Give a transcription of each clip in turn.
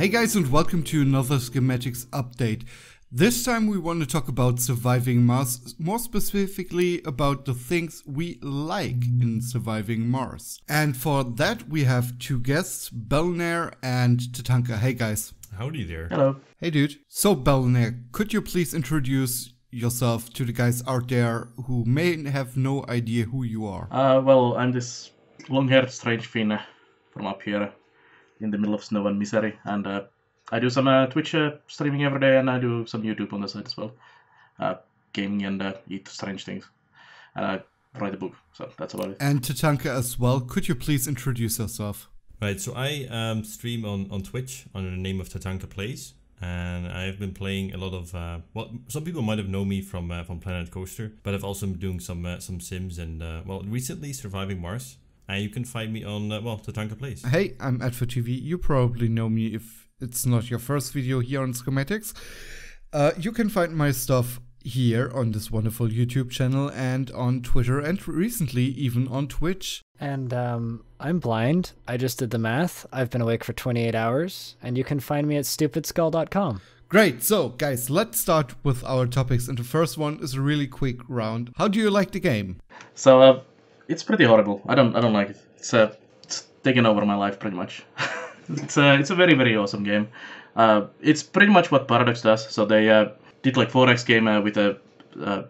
Hey guys, and welcome to another Schematics update. This time we want to talk about surviving Mars, more specifically about the things we like in surviving Mars. And for that we have two guests, Belannaer and Tatanka. Hey guys. Howdy there. Hello. Hey dude. So Belannaer, could you please introduce yourself to the guys out there who may have no idea who you are? Well, I'm this long-haired strange Finn from up here in the middle of snow and misery, and I do some Twitch streaming every day, and I do some YouTube on the side as well, gaming and eat strange things, and I write a book, so that's about it. And Tatanka as well, could you please introduce yourself? Right, so I stream on Twitch under the name of Tatanka Plays, and I've been playing a lot of, well, some people might have known me from Planet Coaster, but I've also been doing some Sims and, well, recently Surviving Mars. And you can find me on, well, Tatanka Plays. Hey, I'm AdfoTV. You probably know me if it's not your first video here on Schematics. You can find my stuff here on this wonderful YouTube channel and on Twitter and recently even on Twitch. And I'm blind. I just did the math. I've been awake for 28 hours, and you can find me at stupidskull.com. Great, so guys, let's start with our topics, and the first one is a really quick round. How do you like the game? So, it's pretty horrible. I don't like it. It's taken over my life pretty much. It's a very, very awesome game. It's pretty much what Paradox does. So they did like 4X game with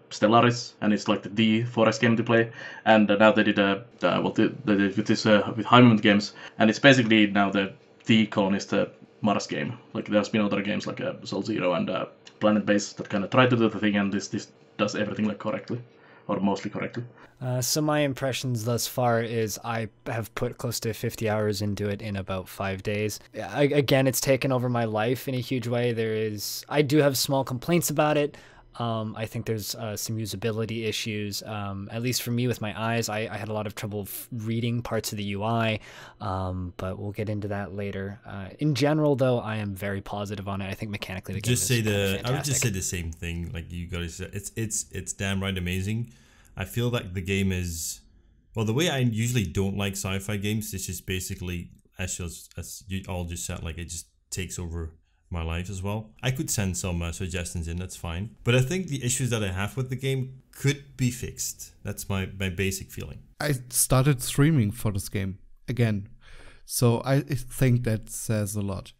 Stellaris, and it's like the 4X game to play. And now they did well, they did with this with high movement games, and it's basically now the colonist Mars game. Like there's been other games like Soul Zero and Planet Base that kind of try to do the thing, and this does everything like correctly, or mostly correctly. So my impressions thus far is I have put close to 50 hours into it in about 5 days. Again, it's taken over my life in a huge way. I do have small complaints about it. I think there's some usability issues, at least for me with my eyes. I had a lot of trouble reading parts of the UI, but we'll get into that later. In general, though, I am very positive on it. I think mechanically the game is fantastic. I would just say the same thing. Like you guys said, it's damn right amazing. I feel like the game is, well, the way I usually don't like sci-fi games is just basically, as you all just said, like it just takes over my life as well. I could send some suggestions in, that's fine. But I think the issues that I have with the game could be fixed. That's my basic feeling. I started streaming for this game again, so I think that says a lot.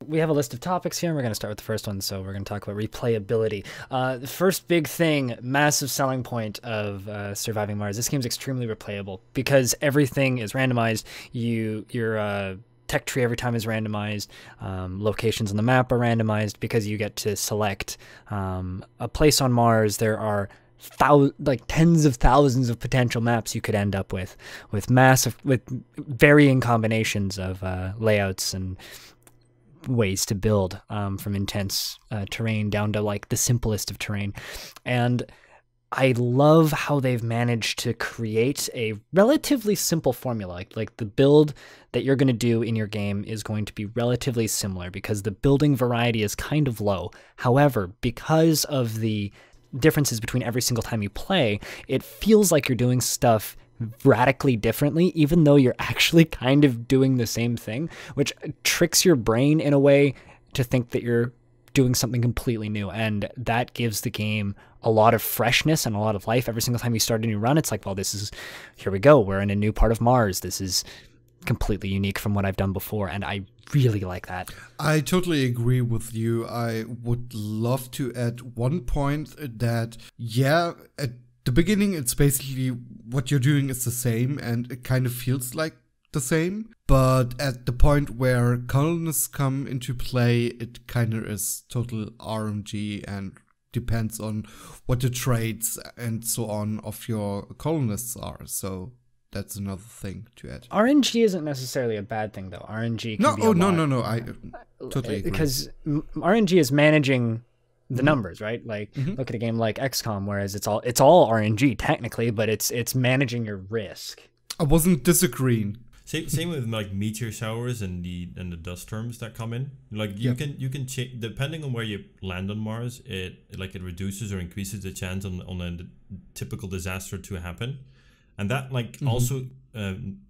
We have a list of topics here, and we're going to start with the first one. So we're going to talk about replayability. The first big thing, massive selling point of Surviving Mars, this game's extremely replayable because everything is randomized. Your tech tree every time is randomized. Locations on the map are randomized because you get to select a place on Mars. There are tens of thousands of potential maps you could end up with varying combinations of layouts and ways to build, from intense terrain down to like the simplest of terrain. And I love how they've managed to create a relatively simple formula. Like the build that you're going to do in your game is going to be relatively similar because the building variety is kind of low. However, because of the differences between every single time you play, it feels like you're doing stuff radically differently, even though you're actually kind of doing the same thing, which tricks your brain in a way to think that you're doing something completely new. And that gives the game a lot of freshness and a lot of life. Every single time you start a new run, it's like, well, here we go. We're in a new part of Mars. This is completely unique from what I've done before. And I really like that. I totally agree with you. I would love to add one point that, yeah, at the beginning, it's basically what you're doing is the same and it kind of feels like the same. But at the point where colonists come into play, it kind of is total RNG and depends on what the traits and so on of your colonists are. So that's another thing to add. RNG isn't necessarily a bad thing, though. RNG can be no. I totally agree. Because RNG is managing the numbers, right? Like look at a game like XCOM, whereas it's all RNG technically, but it's managing your risk. I wasn't disagreeing. Same with like meteor showers and the dust storms that come in. Like you can change depending on where you land on Mars. It reduces or increases the chance on a typical disaster to happen, and that like also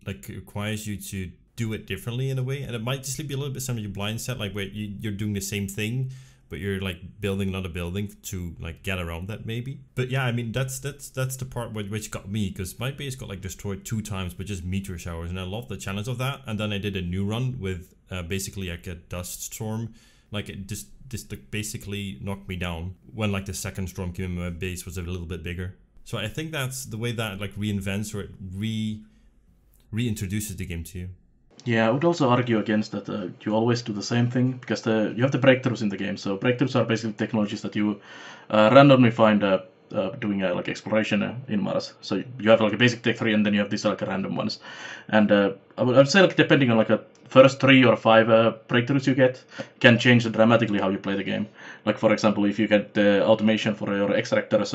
like requires you to do it differently in a way, and it might just be a little bit some of your blind set, like where you're doing the same thing, but you're like building another building to like get around that maybe. But yeah, I mean that's the part which got me, because my base got like destroyed 2 times by just meteor showers, and I love the challenge of that. And then I did a new run with basically like a dust storm, like it just like basically knocked me down when like the second storm came in. My base was a little bit bigger. So I think that's the way that like reinvents, or it reintroduces the game to you. Yeah, I would also argue against that you always do the same thing, because you have the breakthroughs in the game. So breakthroughs are basically technologies that you randomly find doing like exploration in Mars. So you have like a basic tech 3, and then you have these like random ones. And I would say like depending on like a first 3 or 5 breakthroughs you get can change dramatically how you play the game. Like for example, if you get the automation for your extractors,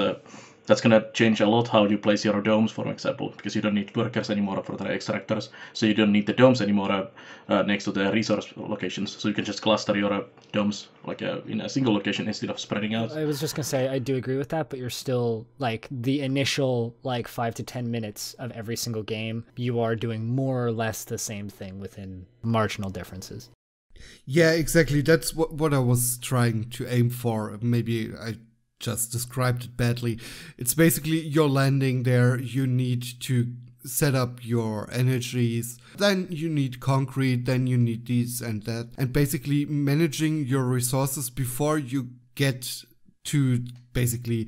that's going to change a lot how you place your domes, for example, because you don't need workers anymore for the extractors, so you don't need the domes anymore next to the resource locations, so you can just cluster your domes like in a single location instead of spreading out. I was just going to say, I do agree with that, but you're still, like, the initial, like, 5 to 10 minutes of every single game, you are doing more or less the same thing within marginal differences. Yeah, exactly. That's what I was trying to aim for. Maybe I just described it badly. It's basically you're landing there, you need to set up your energies, then you need concrete, then you need this and that, and basically managing your resources before you get to basically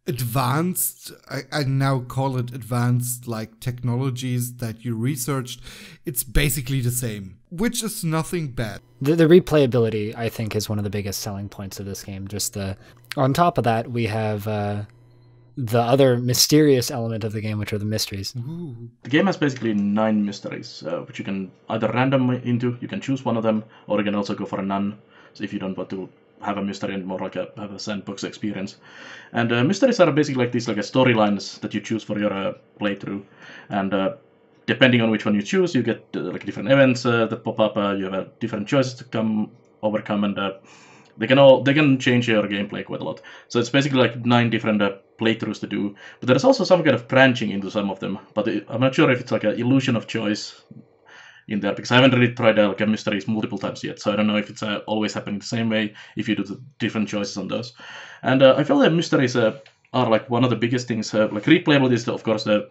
advanced, I now call it advanced, like technologies that you researched. It's basically the same, which is nothing bad. The replayability, I think, is one of the biggest selling points of this game. Just on top of that, we have the other mysterious element of the game, which are the mysteries. Ooh. The game has basically 9 mysteries, which you can either random into, you can choose one of them, or you can also go for a none, so if you don't want to have a mystery and more like have a sandbox experience. And mysteries are basically like these like storylines that you choose for your playthrough, and depending on which one you choose, you get like different events that pop up. You have different choices to overcome, and they can change your gameplay quite a lot. So it's basically like 9 different playthroughs to do. But there's also some kind of branching into some of them. But I'm not sure if it's like an illusion of choice in there, because I haven't really tried like a mysteries multiple times yet. So I don't know if it's always happening the same way if you do the different choices on those. And I feel that mysteries are like one of the biggest things. Like replayability is of course the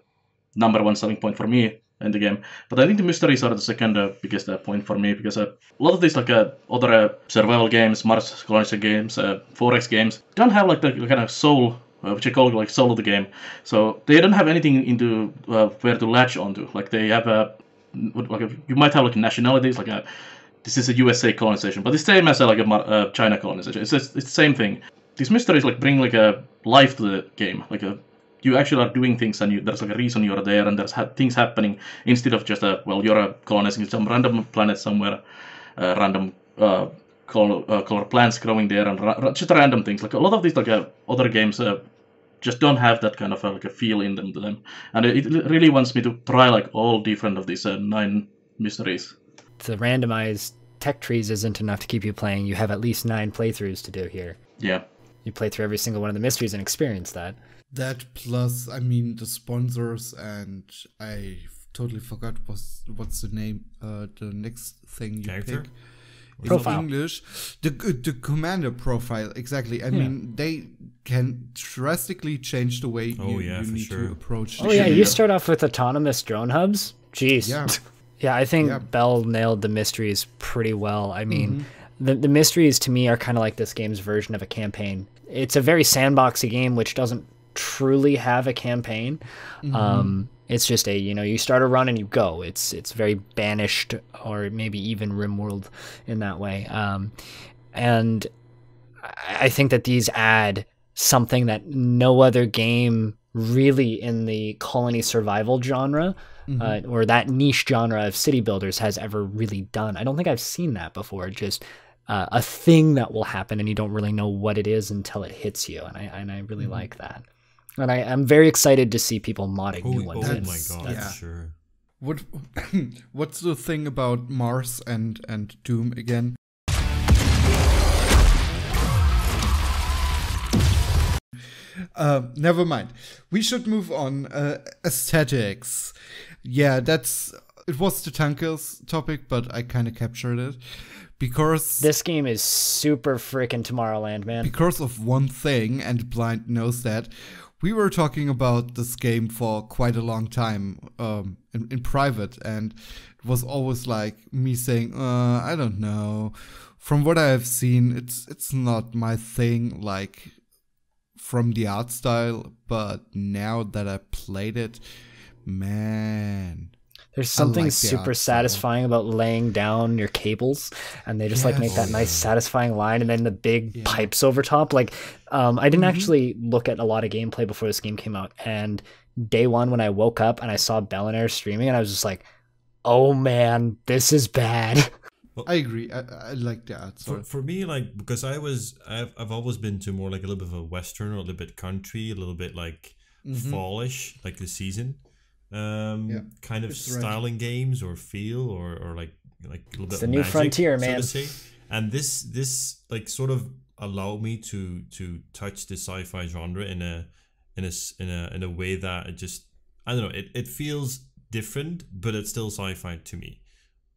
#1 selling point for me in the game, but I think the mysteries are the second biggest point for me, because a lot of these like other survival games, Mars colonization games, 4X games don't have like the kind of soul, which I call like soul of the game. So they don't have anything into where to latch onto. Like they have you might have like nationalities, like this is a USA colonization, but it's the same as like a China colonization. It's the same thing. These mysteries like bring like a life to the game, like you actually are doing things, and there's like a reason you're there, and there's things happening instead of just you're colonizing some random planet somewhere, random color plants growing there, and just random things. Like a lot of these like other games just don't have that kind of like a feel in them to them, and it really wants me to try like all different of these 9 mysteries. The randomized tech trees isn't enough to keep you playing. You have at least 9 playthroughs to do here. Yeah. You play through every single one of the mysteries and experience that. That plus, I mean, the sponsors, and I totally forgot what's the name. The next thing you Character? pick. Profile. In English, the commander profile, exactly. I mean, they can drastically change the way you need to approach. Oh yeah, you start off with autonomous drone hubs. Jeez. Yeah. Yeah, I think Bell nailed the mysteries pretty well. I mean, the mysteries to me are kind of like this game's version of a campaign. It's a very sandboxy game, which doesn't truly have a campaign. It's just you start a run and you go. It's very Banished, or maybe even RimWorld in that way. And I think that these add something that no other game really in the colony survival genre, or that niche genre of city builders, has ever really done. I don't think I've seen that before. Just a thing that will happen and you don't really know what it is until it hits you. And I really like that. And I'm very excited to see people modding new ones. Oh my god, yeah. Sure. What's the thing about Mars and Doom again? Never mind. We should move on. Aesthetics. Yeah, that's it was Tatanka's topic, but I kind of captured it because this game is super freaking Tomorrowland, man. Because of one thing, and Blind knows that. We were talking about this game for quite a long time in private, and it was always like me saying, I don't know. From what I have seen, it's not my thing, like from the art style, but now that I played it, man. There's something super satisfying about laying down your cables, and they just like make that nice satisfying line, and then the big pipes over top. Like, I didn't actually look at a lot of gameplay before this game came out, and day one when I woke up and I saw Belannaer streaming, and I was just like, oh man, this is bad. Well, I agree. I like the art style. For me, like, because I've always been to more like a little bit of a Western, or a little bit country, a little bit like fallish, like the season. Kind of styling games or feel or like a little bit. It's the new frontier, man. So to say. And this like sort of allowed me to touch the sci-fi genre in a way that it just, I don't know, it feels different, but it's still sci-fi to me,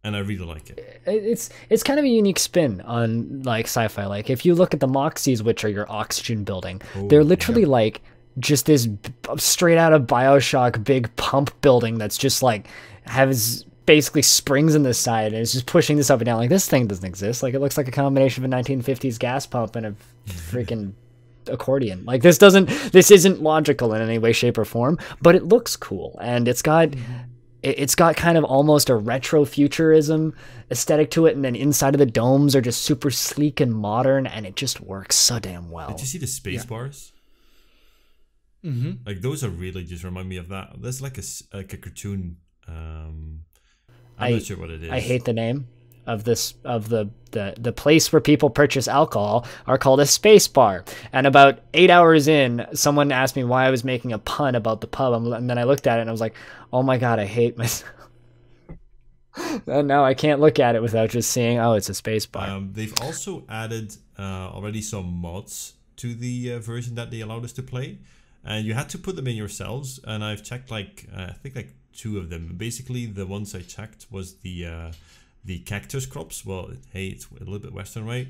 and I really like it. It's kind of a unique spin on like sci-fi. Like if you look at the Moxies, which are your oxygen building, they're literally like just this straight out of BioShock big pump building that's just like has basically springs in the side, and it's just pushing this up and down. Like, this thing doesn't exist. Like, it looks like a combination of a 1950s gas pump and a freaking accordion. Like, this isn't logical in any way, shape, or form, but it looks cool, and it's got kind of almost a retro futurism aesthetic to it, and then inside of the domes are just super sleek and modern, and it just works so damn well. Did you see the space bars? Like, those are really just remind me of that. There's like a cartoon. I'm not sure what it is. I hate the name of this, of the place where people purchase alcohol are called a space bar. And about 8 hours in, someone asked me why I was making a pun about the pub, and then I looked at it and I was like, oh my god, I hate myself. And now I can't look at it without just seeing, oh, it's a space bar. They've also added already some mods to the version that they allowed us to play, and you had to put them in yourselves, and I've checked like I think like 2 of them. Basically, the ones I checked was the cactus crops. Well, hey, it's a little bit Western, right?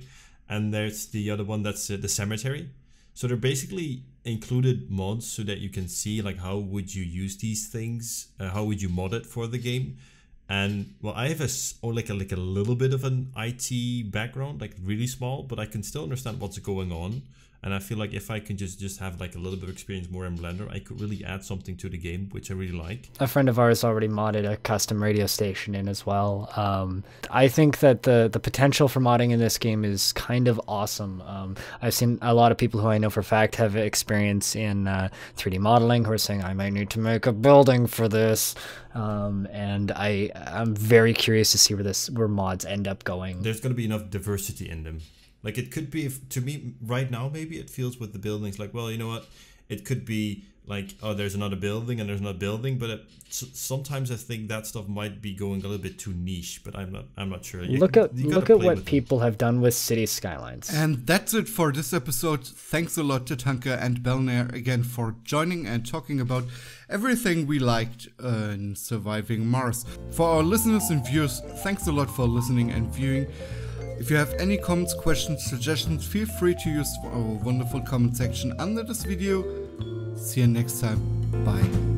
And there's the other one that's the cemetery. So they're basically included mods so that you can see like how would you use these things, how would you mod it for the game. And well, I have a little bit of an IT background, like really small, but I can still understand what's going on. And I feel like if I can just have like a little bit of experience more in Blender, I could really add something to the game, which I really like. A friend of ours already modded a custom radio station in as well. I think that the potential for modding in this game is kind of awesome. I've seen a lot of people who I know for a fact have experience in 3D modeling who are saying, I might need to make a building for this. And I'm very curious to see where mods end up going. There's going to be enough diversity in them. Like, it could be, to me, right now, maybe it feels with the buildings like, well, you know what? It could be like, oh, there's another building and there's another building, but sometimes I think that stuff might be going a little bit too niche, but I'm not sure. Look at what people have done with city skylines. And that's it for this episode. Thanks a lot to Tatanka and Belannaer again for joining and talking about everything we liked in Surviving Mars. For our listeners and viewers, thanks a lot for listening and viewing. If you have any comments, questions, suggestions, feel free to use our wonderful comment section under this video. See you next time. Bye.